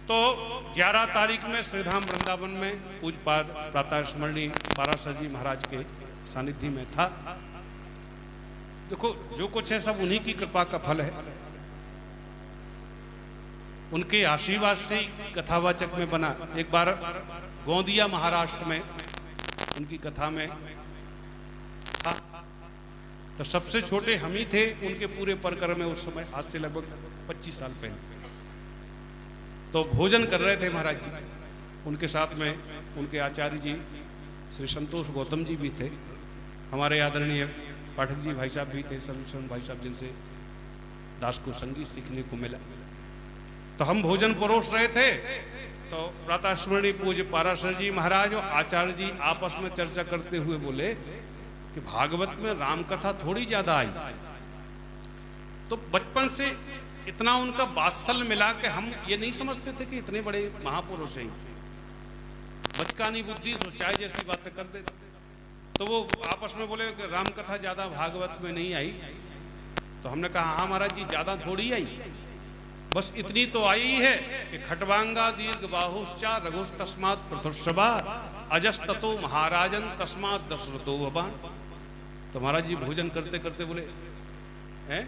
तो 11 तारीख में श्रीधाम वृंदावन में पूजपाद प्रातः स्मरणीय पाराशर जी महाराज के सानिध्य में था। देखो जो कुछ है सब उन्हीं की कृपा का फल है, उनके आशीर्वाद से ही कथावाचक में बना। एक बार गोंदिया महाराष्ट्र में उनकी कथा में था, तो सबसे छोटे हम ही थे उनके पूरे परिकर में उस समय, आज से लगभग 25 साल पहले। तो भोजन कर रहे थे महाराज जी, उनके साथ में उनके आचार्य जी श्री संतोष गौतम जी भी थे, हमारे आदरणीय पाठक जी भाई साहब भी थे, सर्वशरण भाई साहब जिनसे दास को संगीत सीखने को मिला। तो हम भोजन परोस रहे थे, तो प्रातः स्मरणीय पूज्य पाराशर जी महाराज और आचार्य जी आपस में चर्चा करते हुए बोले कि भागवत में राम कथा थोड़ी ज्यादा आई। तो बचपन से इतना उनका वात्सल्य मिला कि हम ये नहीं समझते थे कि इतने बड़े महापुरुष हैं, बचकानी बुद्धि सोचाए जैसी बातें कर देते। तो वो आपस में बोले कि राम कथा ज्यादा भागवत में नहीं आई। तो हमने कहा हाँ महाराज जी, ज्यादा थोड़ी आई, बस इतनी तो आई है कि खटवांगा दीर्घ बाहुश्चा रघुस तस्मात् पृथुर्षभा अजस्ततो महाराजन तस्मात् दशरथो भवान। तो महाराज जी भोजन करते करते बोले हैं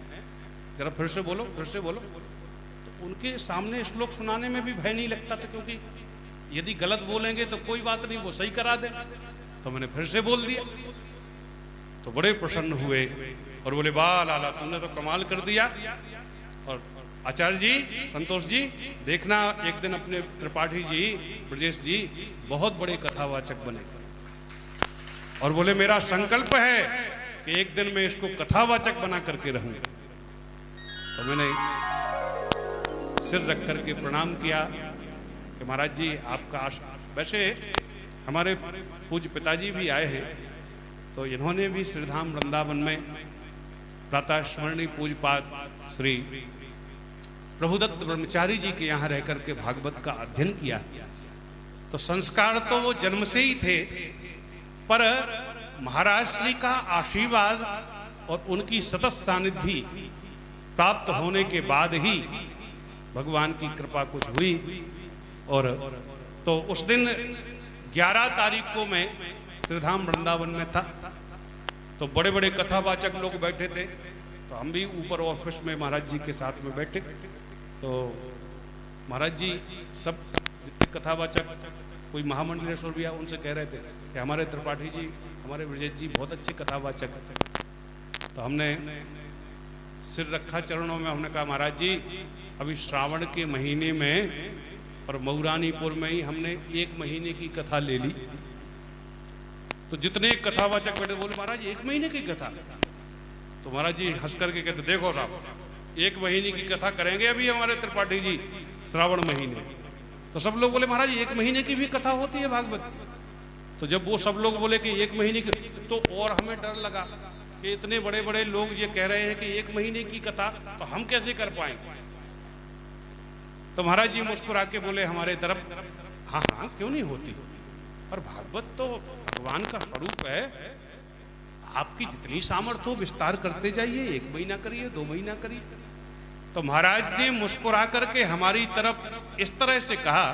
जरा फिर से बोलो, फिर से बोलो। तो उनके सामने श्लोक सुनाने में भी भय नहीं लगता था, क्योंकि यदि गलत बोलेंगे तो कोई बात नहीं, वो सही करा दे। तो मैंने फिर से बोल दिया, तो बड़े प्रसन्न हुए और बोले वाह लाला तुमने तो कमाल कर दिया। और आचार्य जी संतोष जी देखना, एक दिन अपने त्रिपाठी जी ब्रजेश जी बहुत बड़े कथावाचक बने। और बोले मेरा संकल्प है कि एक दिन मैं इसको कथावाचक बना करके रहूंगा। तो मैंने सिर रख करके प्रणाम किया कि महाराज जी आपका वैसे हमारे पूज्य पिताजी भी आए हैं, तो इन्होंने भी श्रीधाम वृंदावन में प्रातः स्मरणीय पूजपाद श्री प्रभुदत्त ब्रह्मचारी जी के यहाँ रह करके भागवत का अध्ययन किया। तो संस्कार तो वो जन्म से ही थे, पर महाराज श्री का आशीर्वाद और उनकी सतत सानिध्य प्राप्त होने के बाद ही भगवान की कृपा कुछ हुई। और तो उस दिन 11 तारीख को मैं श्रीधाम वृंदावन में था, तो बड़े बड़े कथावाचक लोग बैठे थे, तो हम भी ऊपर ऑफिस में महाराज जी के साथ में बैठे। तो महाराज जी सब जितने कथावाचक, कोई महामंडलेश्वर भी उनसे कह रहे थे कि हमारे त्रिपाठी जी, हमारे ब्रजेश जी बहुत अच्छे कथावाचक। तो हमने सिर रखा चरणों में, हमने कहा महाराज जी अभी श्रावण के महीने में और मऊरानीपुर में ही हमने 1 महीने की कथा ले ली। तो जितने कथावाचक बैठे बोले महाराज 1 महीने की कथा। तो महाराज जी हंस करके कहते देखो साहब 1 महीने की कथा करेंगे अभी हमारे त्रिपाठी जी श्रावण महीने। तो सब लोग बोले महाराज 1 महीने की भी कथा होती है भागवत। तो जब वो सब लोग बोले कि 1 महीने की, तो और हमें डर लगा कि इतने बड़े बड़े लोग ये कह रहे हैं कि 1 महीने की कथा, तो हम कैसे कर पाएंगे। तो महाराज जी मुस्कुरा के बोले हमारे तरफ, हाँ हाँ क्यों नहीं होती, और भागवत तो भगवान का स्वरूप है, आपकी जितनी सामर्थ्य हो विस्तार करते जाइए, 1 महीना करिए, 2 महीना करिए। तो महाराज ने मुस्कुरा करके हमारी तरफ इस तरह से कहा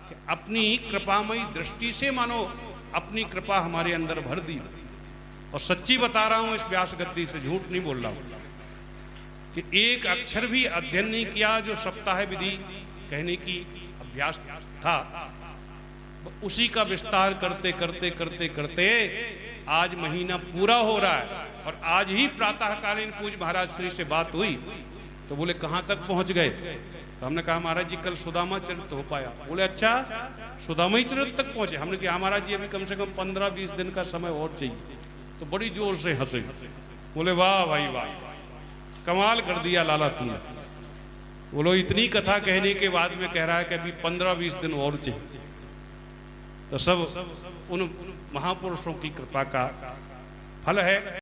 कि अपनी कृपामयी दृष्टि से मानो अपनी कृपा हमारे अंदर भर दी। और सच्ची बता रहा हूं, इस व्यास गद्दी से झूठ नहीं बोल रहा हूं, कि एक अक्षर भी अध्ययन नहीं किया। जो सप्ताह विधि कहने की अभ्यास था, उसी का विस्तार करते करते करते करते आज महीना पूरा हो रहा है। और आज ही प्रातःकालीन पूज्य महाराज श्री से बात हुई, तो बोले कहाँ तक पहुंच गए। तो हमने कहा महाराज जी कल सुदामा चरित हो पाया। बोले अच्छा सुदामा ही चरित तक पहुंचे। हमने कहा महाराज जी अभी कम से कम 15-20 दिन का समय और चाहिए। तो बड़ी जोर से हंसे, बोले वाह भाई वाह, कमाल कर दिया लाला तुमने। बोलो इतनी कथा कहने के बाद में कह रहा है कि अभी 15-20 दिन और चाहिए। तो सब उन महापुरुषों की कृपा का फल है।